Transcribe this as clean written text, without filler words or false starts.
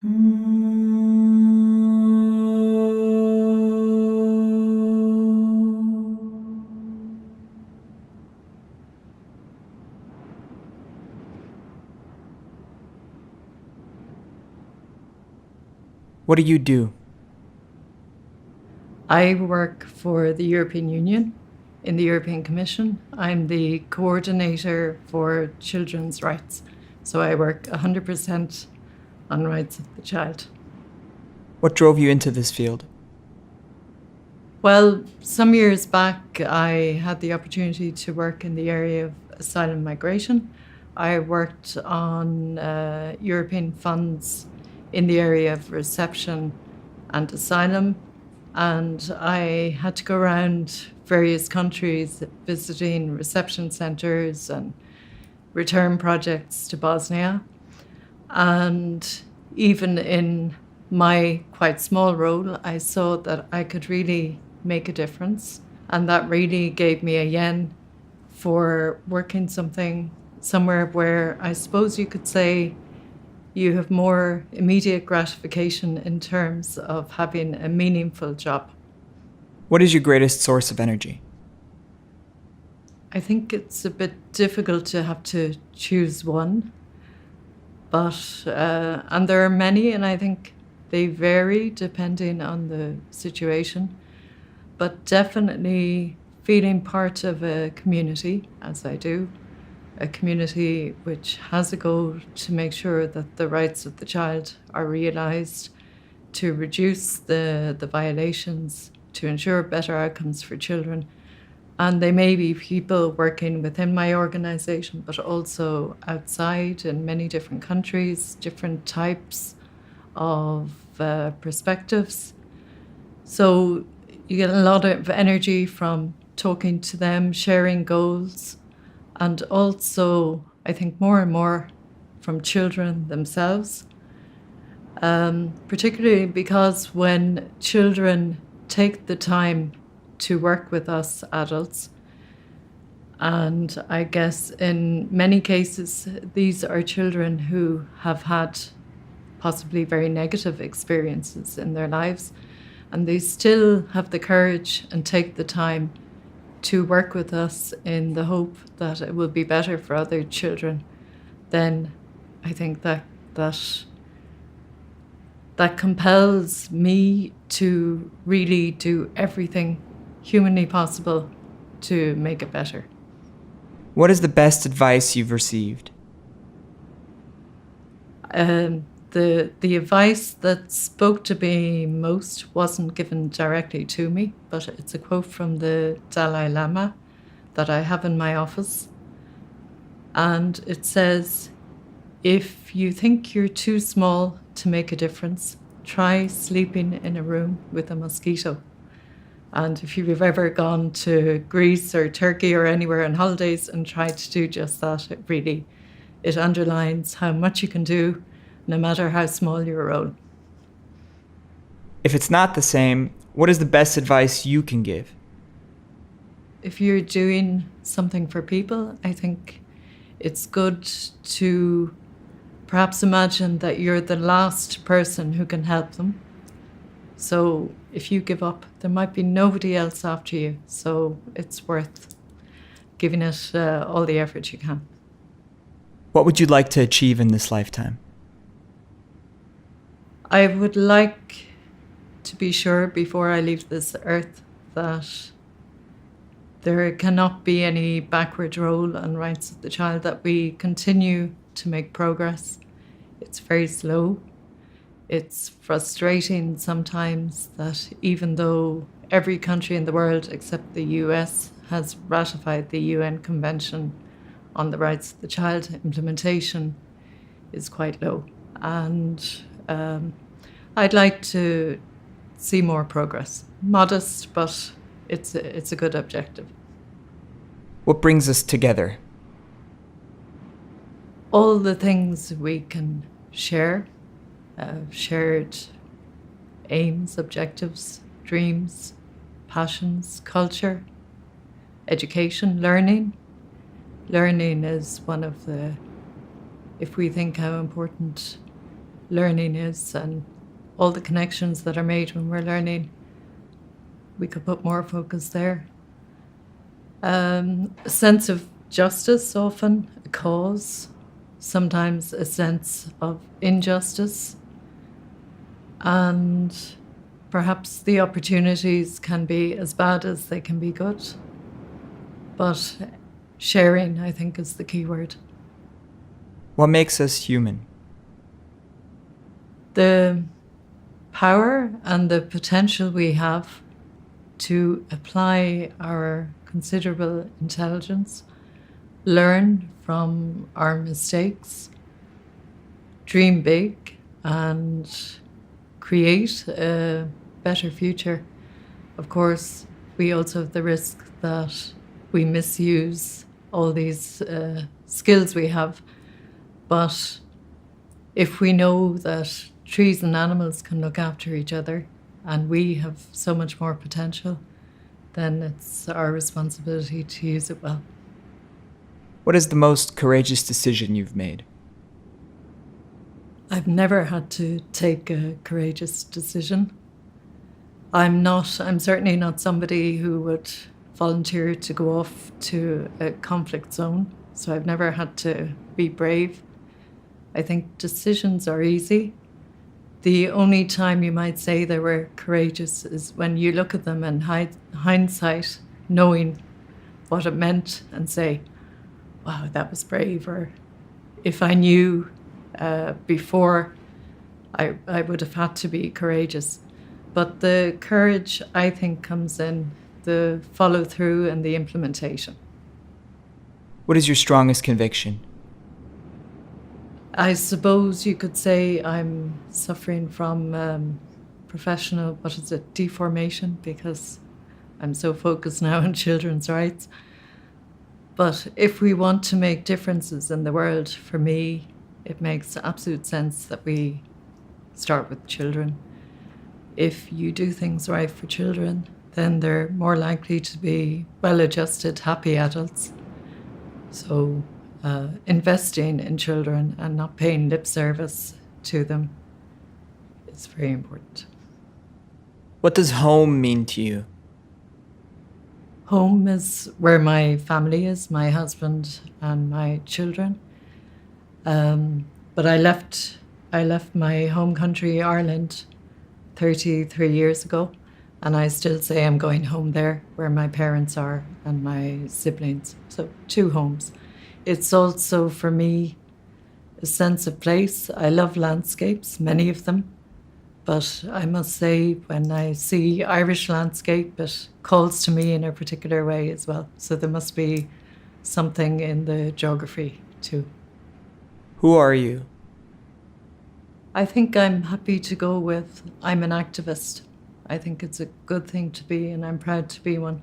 What do you do? I work for the European Union in the European Commission. I'm the coordinator for children's rights. So I work 100% on rights of the child. What drove you into this field? Well, some years back, I had the opportunity to work in the area of asylum migration. I worked on European funds in the area of reception and asylum, and I had to go around various countries visiting reception centres and return projects to Bosnia. And even in my quite small role, I saw that I could really make a difference. And that really gave me a yen for working somewhere where I suppose you could say you have more immediate gratification in terms of having a meaningful job. What is your greatest source of energy? I think it's a bit difficult to have to choose one, but and there are many, and I think they vary depending on the situation. But definitely feeling part of a community, as I do, a community which has a goal to make sure that the rights of the child are realised, to reduce the violations, to ensure better outcomes for children. And they may be people working within my organisation, but also outside in many different countries, different types of perspectives. So you get a lot of energy from talking to them, sharing goals, and also, I think, more and more from children themselves, particularly because when children take the time to work with us adults, and I guess in many cases, these are children who have had possibly very negative experiences in their lives, and they still have the courage and take the time to work with us in the hope that it will be better for other children, then I think that compels me to really do everything humanly possible to make it better. What is the best advice you've received? The advice that spoke to me most wasn't given directly to me, but it's a quote from the Dalai Lama that I have in my office. And it says, if you think you're too small to make a difference, try sleeping in a room with a mosquito. And if you've ever gone to Greece or Turkey or anywhere on holidays and tried to do just that, it underlines how much you can do, no matter how small your role. If it's not the same, what is the best advice you can give? If you're doing something for people, I think it's good to perhaps imagine that you're the last person who can help them. So if you give up, there might be nobody else after you. So it's worth giving it all the effort you can. What would you like to achieve in this lifetime? I would like to be sure before I leave this earth that there cannot be any backward roll on rights of the child, that we continue to make progress. It's very slow. It's frustrating sometimes that even though every country in the world except the US has ratified the UN Convention on the Rights of the Child, implementation is quite low. And I'd like to see more progress. Modest, but it's a good objective. What brings us together? All the things we can share, shared aims, objectives, dreams, passions, culture, education, learning. Learning is one of the, if we think how important learning is and all the connections that are made when we're learning. We could put more focus there. A sense of justice, often a cause, sometimes a sense of injustice, and perhaps the opportunities can be as bad as they can be good. But sharing, I think, is the key word. What makes us human? The power and the potential we have to apply our considerable intelligence, learn from our mistakes, dream big, and create a better future. Of course, we also have the risk that we misuse all these skills we have. But if we know that trees and animals can look after each other and we have so much more potential, then it's our responsibility to use it well. What is the most courageous decision you've made? I've never had to take a courageous decision. I'm certainly not somebody who would volunteer to go off to a conflict zone, so I've never had to be brave. I think decisions are easy. The only time you might say they were courageous is when you look at them in hindsight, knowing what it meant, and say, wow, that was brave. Or if I knew before, I would have had to be courageous. But the courage, I think, comes in the follow through and the implementation. What is your strongest conviction? I suppose you could say I'm suffering from professional, deformation, because I'm so focused now on children's rights. But if we want to make differences in the world, for me, it makes absolute sense that we start with children. If you do things right for children, then they're more likely to be well-adjusted, happy adults. So investing in children and not paying lip service to them is very important. What does home mean to you? Home is where my family is, my husband and my children. But I left my home country, Ireland, 33 years ago, and I still say I'm going home there, where my parents are and my siblings. So 2 homes. It's also, for me, a sense of place. I love landscapes, many of them. But I must say, when I see Irish landscape, it calls to me in a particular way as well. So there must be something in the geography too. Who are you? I think I'm happy to go with I'm an activist. I think it's a good thing to be, and I'm proud to be one.